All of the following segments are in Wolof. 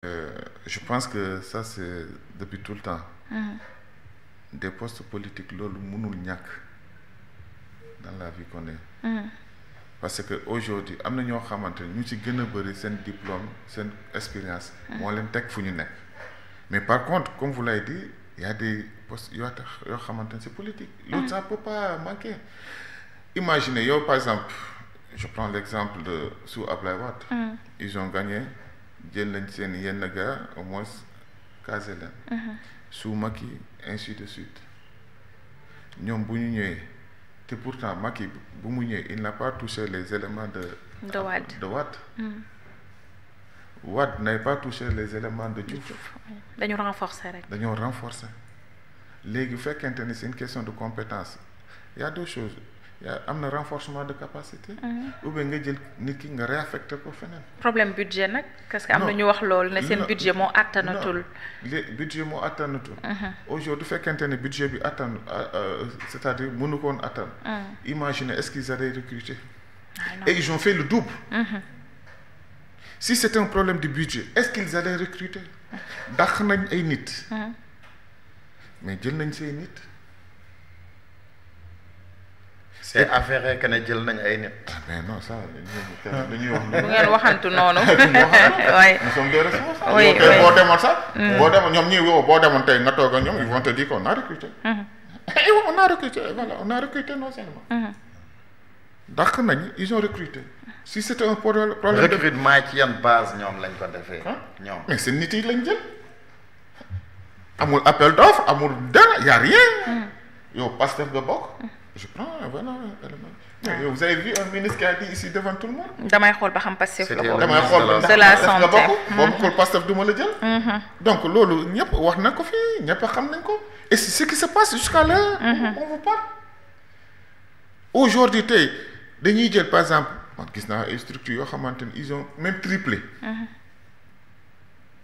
Je pense que ça c'est depuis tout le temps. Des postes politiques loolu mënul ñàkk dans la vie qu'on est. Parce que aujourd'hui am na ñoo xamante ne ñu ci gën a bëri seen diplôme seen expérience. moo leen teg fu ñu nekk. Mais par contre comme vous l'avez dit il y a des postes yoo xamante ne c'est politique. Loolu ça peut pas manquer. Imaginez yow par exemple je prends l'exemple de sous Ablaye Wade. Ils ont gagné jël nañ seen yenn gars au moins casé leen. Sous Macky ainsi de suite ñoom bu ñu ñëwee te pourtant Macky bu mu ñëwee il n'a pas touché les éléments de Wade. Wade n'a pas touché les éléments de Diouf. dañu renforcer rek. dañoo renforcer léegi fekkente ni c'est une question de compétence il y a deux choses am na renforcement de capacité. ou bien nga jël nit ki nga réaffecté ko feneen. problème budget nag parce que am na ñu wax loolu ne seen budget moo attanatul. budget moo attanatul. aujourd'hui fekkente ne budget bi attan c'est-à-dire mënu ko woon attan. Imaginez est-ce qu'ils allaient recruter. Et ils ont fait le double. Si c'était un problème de budget est-ce qu'ils allaient recruter. dàq nañ ay nit. mais jël nañ say nit. c'est avéré que ne jël nañ ay nit. mais non ça dañuy wax. bu ngeen waxantu noonu. oui nous sommes des responsables. oui boo demoon sax. boo demoon ñoom ñii woo boo demoon tey nga toog ak ñoom ils vont te dire qu'on a recruté. on a recruté voilà on a recruté non seulement. dàq nañ ils ont recruté. si c'était un problème. recrutement ci yan base ñoom lañ ko defee. ñoom mais seen nit yi lañ jël. amul appel d'offre amul dara y a rien. yow Pastef nga bokk. je prends voilà élément. Vous avez vu un ministre qui a dit ici devant tout le monde. damay xool ba xam Pastef la bokk. damay xool de la santé boo bokkul Pastef du ma la jël. donc loolu ñëpp wax na ko fii ñëpp xam nañ ko. et c'est ce qui se passe jusqu'à là. on vous parle. aujourd'hui tey dañuy jël par exemple man gis naa ay structures yoo xamante ni ils ont même triplé.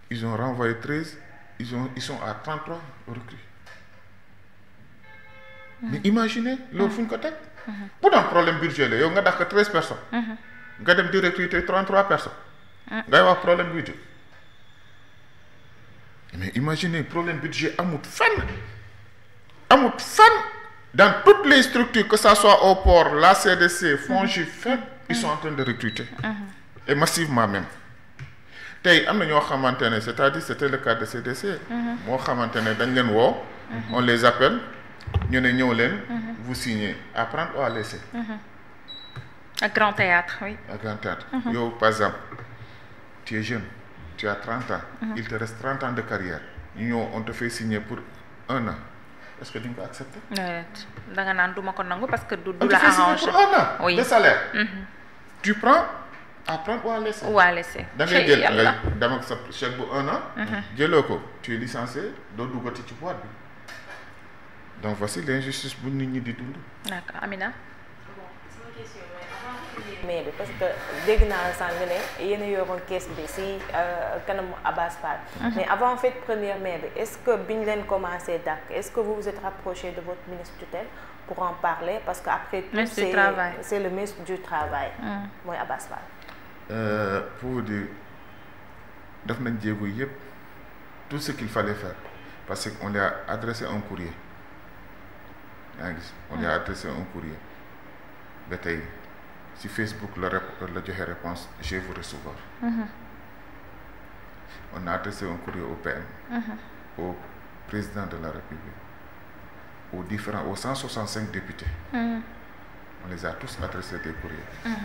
ils ont renvoyé 13 ils sont à 33 recrues. mais imaginez loolu fu ñu ko teg. bu doon problème budget la yow nga dàq 13 personnes. nga dem di recruter 33 personnes. ngay wax problème budget. mais imaginez problème budget amut fenn. dans toutes les structures que ça soit au port la CDC FONGIP FEP ils sont en train de recruter. et massivement même. tey am na ñoo xamante ne c'est-à-dire c'était le cas de CDC. moo xamante ne dañ leen woo. on les appelle. ñu ne ñëw leen. vous signez à prendre ou à laisser. ak Grand Théâtre oui. ak Grand Théâtre. yow par exemple tu es jeune tu as 30 ans. il te reste 30 ans de carrière ñu ñëw on te fait signer pour 1 an est-ce que di nga ko accepter. da nga naan du ma ko nangu parce que du la arranger pour 1 an. oui de salaire. tu prends à prendre ou à laisser. ou à laisser. da ngay jël nga dem ak sa chèque bu 1 an. jëloo ko tu es licencié doo duggati ci boîte bi. donc voici l'injustice bu nit ñi di dund. d'accord Amina. mais parce que dégg naa sànq ne yéen a yoroon kees bi si kanamu Abass Fall. mais avant en fait première mai bi est-ce que biñ leen commencé dàq est-ce que vous vous êtes rapproché de votre ministre tutelle pour en parler parce que après tout c'est le ministre du travail. mooy Abass Fall. pour vous dire def nañ jéego yëpp tout ce qu'il fallait faire parce que on lui a adressé un courrier. yaa ngi gis on lui a adressé un courrier ba tey si Facebook la joxe réponse je vais vous recevoir. on a adressé un courrier au PM. au président de la République aux 165 députés. on les a tous adressé des courriers.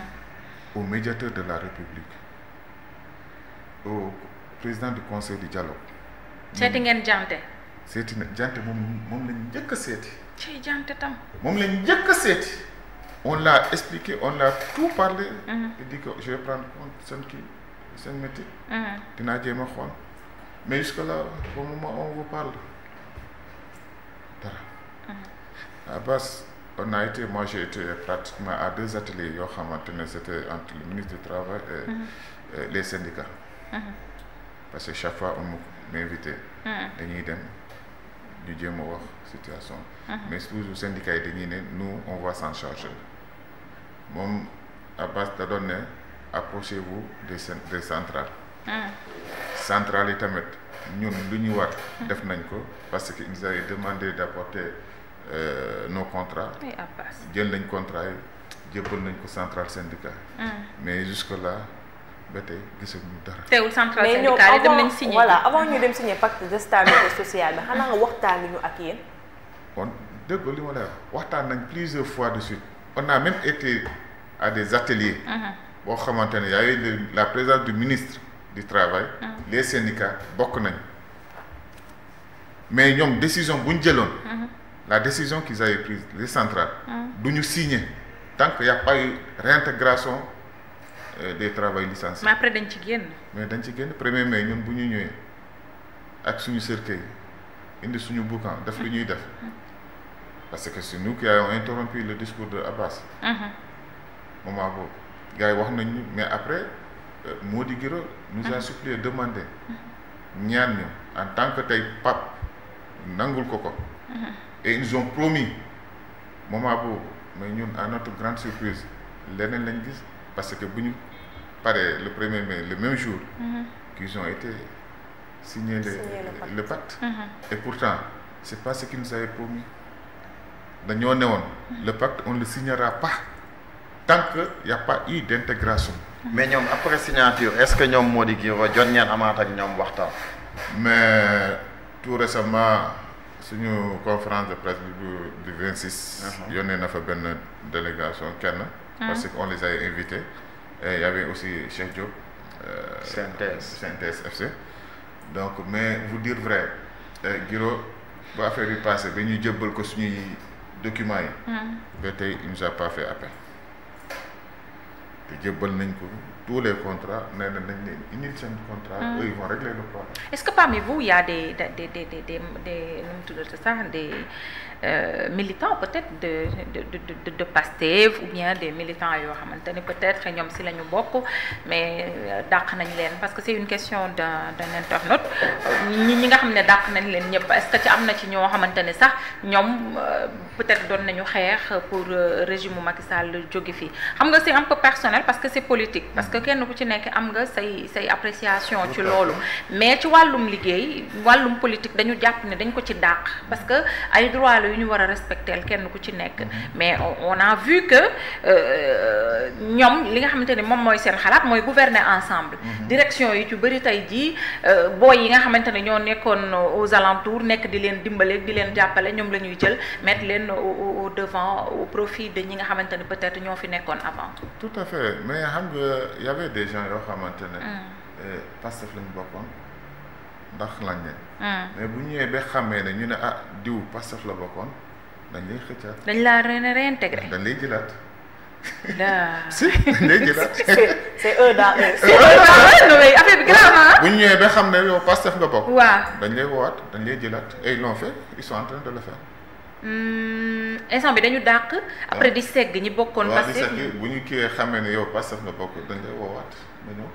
au médiateur de la République au président du conseil du dialogue. seeti ngeen jante. seeti na jante moom lañ njëkk a seeti. ci jante tam. moom lañ njëkk a seeti. on l'a expliqué on l'a tout parlé. il dit que je vais prendre compte seen métier. dinaa jéem a xool mais jusque là au moment où on vous parle dara. Abass on a été moi j'ai été pratiquement à 2 ateliers yoo xamante ne c'était entre le ministre du travail et les syndicats. parce que chaque fois on m'invitait. dañuy dem. ñu jéem a wax situation. mais toujours syndicats yi dañuy ne nous on va s'en charger moom Abass da doon ne approchez-vous des centrales. centrale yi tamit ñun lu ñu war def nañ ko parce que ils nous avaient demandé d'apporter nos contrats. jël nañ contrat yi jébbal nañ ko centrale syndicale. mais jusque là ba tey gisaguñu dara. teewul centrale syndicale yi dem nañ signé. voilà avant ñu dem signé pacte de stabilité sociale bi xanaa nga waxtaanuñu ak yéen. kon dégg li ma lay wax waxtaan nañ plusieurs fois de suite on a même été à des ateliers. boo xamante ne y a eu la présence du ministre du travail. les syndicats bokk nañ mais ñoom décision bu ñu jëloon. la décision qu'ils avaient prise les centrales. du ñu signer tant qu'il y a pas eu réintégration des travailleurs licenciés. mais après dañ ci génn. mais dañ ci génn 1er mai ñun bu ñu ñëwee ak suñu cercueil indi suñu boucan def lu ñuy def parce que c'est nous qui avons interrompu le discours de Abbas. moment boobu gars yi wax nañu mais après Mody Guiro nous a supplié demandé ñaan ñu en tant que tey Pape nangul ko ko. et ils nous ont promis moment boobu mais ñun à notre grande surprise leneen lañ gis parce que bu ñu paree le 1er mai le même jour. qu'ils ont été signé le pacte. et pourtant c'est pas ce qu'ils nous avaient promis dañoo ne woon le pacte on le signera pas tant que y a pas eu d'intégration. mais ñoom après signature est-ce que ñoom Mody Guiro jot ngeen amaat ak ñoom waxtaan. mais tout récemment suñu conférence de presse du 26. yónnee na fa benn délégation kenn. parce qu'on les avait invités et il y avait aussi Cheikh Diop. CNTS FC. donc mais vous dire vrai Guiro bu affaire bi passé ba ñuy jëbbal ko suñuy documents yi. ba tey il nous a pas fait appel. te jëbbal nañ ko tous les contrats nee na nañ leen indil seen contrat. eux ils vont régler le problème. est-ce que parmi vous il y a des militants peut-être de Pastef ou bien des militants yoo xamante ne peut-être ñoom si la ñu bokk mais dàq nañ leen parce que c'est une question d'un internaute ñi nga xam ne dàq nañ leen ñëpp est-ce que ci am na ci ñoo xamante ne sax ñoom peut-être doon nañu xeex pour régime Macky Sall jóge fii xam nga c'est un peu personnel parce que c'est politique parce que kenn ku ci nekk am nga say appréciation ci loolu mais ci wàllum liggéey wàllum politique dañu jàpp ne dañ ko ci dàq parce que ay droit la yu ñu war a respecter kenn ku ci nekk mais on a vu que ñoom li nga xamante ne moom mooy seen xalaat mooy gouverner ensemble direction yi ci bëri tey jii booy yi nga xamante ne ñoo nekkoon aux alentours nekk di leen dimbale di leen jàppale ñoom la ñuy jël mettre leen au devant au profit de ñi nga xamante ne peut-être ñoo fi nekkoon avant. tout à fait mais xam nga y avait des gens yoo xamante ne Pastef lañu bokkoon ndax lañ ne mais bu ñëwee ba xamee ne ñu ne diw Pastef la bokkoon dañ lay xëccaat. dañ laa réintégré. dañ lay jëlaat. si dañ lay jëlaat. c'est eux dans eux. c'est eux dans eux mais affaire bi grave ah. bu ñu ñëwee ba xam ne yow Pastef nga bokk. waaw dañ lay woowaat dañ lay jëlaat et ils l'ont fait ils sont en train de le faire. instant bi dañu dàq. après di segg ñi bokkoon. Pastef waaw di segg bu ñu kiiwee xamee ne yow Pastef nga bokk dañ lay woowaat nga ñëw.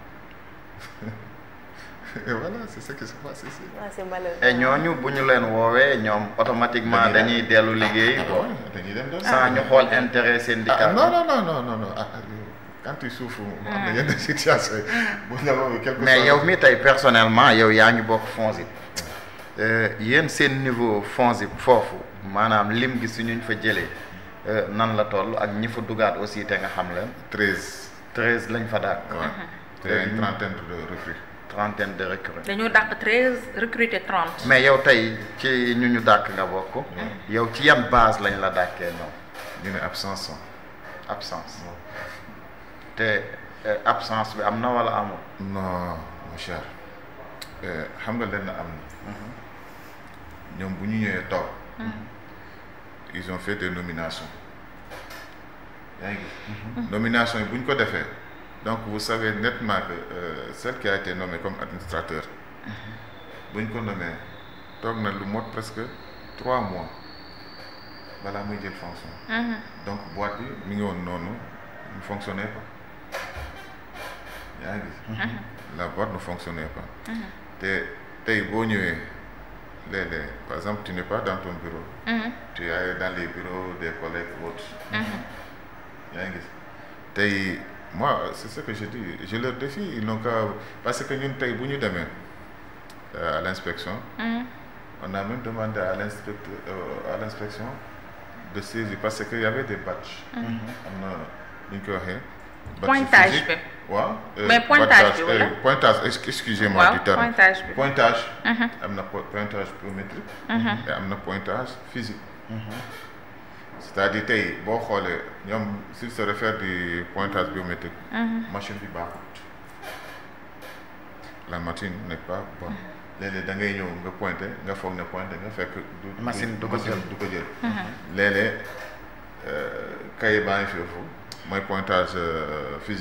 et voilà c'est ce qui se passe ici. c'est malheureux. et ñooñu bu ñu leen woowee ñoom automatiquement dañuy dellu liggéey. dañuy dem doon sans ñu xool intérêt syndical. non quand tu souffres. am na yenn situation yi. bu ñu la woowee quelque chose. mais yow mi tey personnellement yow yaa ngi bokk FONSIP. yéen seen niveau FONSIP foofu maanaam lim gi suñu fa jëlee nan la toll ak ñi fa dugaat aussi te nga xam leen. 13 lañ fa daal. waaw te une trentaine de recrues. dañoo dàq 13 recruter 30. mais yow tey ci ñu dàq nga bokk. yow ci yan base lañ la dàkkee ñoom. ñu ne absence. te absence bi am na wala amul. non mon cher xam nga lenn am na. ñoom bu ñu ñëwee toog. ils ont fait des nominations. yaa ngi gis. nomination yi bu ñu ko defee. donc vous savez nettement que celle qui a été nommée comme administrateur. bu ñu ko nommé toog na lu mot presque 3 mois balaa muy jël fonction. donc boîte bi mi ngi woon noonu ne fonctionnait pas. yaa ngi gis. la boîte ne fonctionnait pas. te tey boo ñëwee léeg-léeg par exemple tu n'es pas dans ton bureau. tu es dans les bureaux des collègues autres. yaa ngi gis tey moi c'est ce que je dis je leur défie ils n'ont qu'à parce que ñun tey bu ñu demee l'inspection. On a même demandé à l'inspection de saisir parce qu'il y avait des badges. On a ñu ko waxee. pointage bi. waaw. mais pointage bi wala pointage excusez-moi du terme. pointage bi pointage. am na pointage biométrique. et am na pointage physique. c'est-à-dire tey boo xoolee ñoom s'il se réfère du pointage biométrique. machine bi baaxut. la machine n'est pas bonne. léeg-léeg da ngay ñëw nga pointé nga foog ne pointé nga fekk. machine du ko jël léeg-léeg kay baa ngi foofu mooy pointage physique.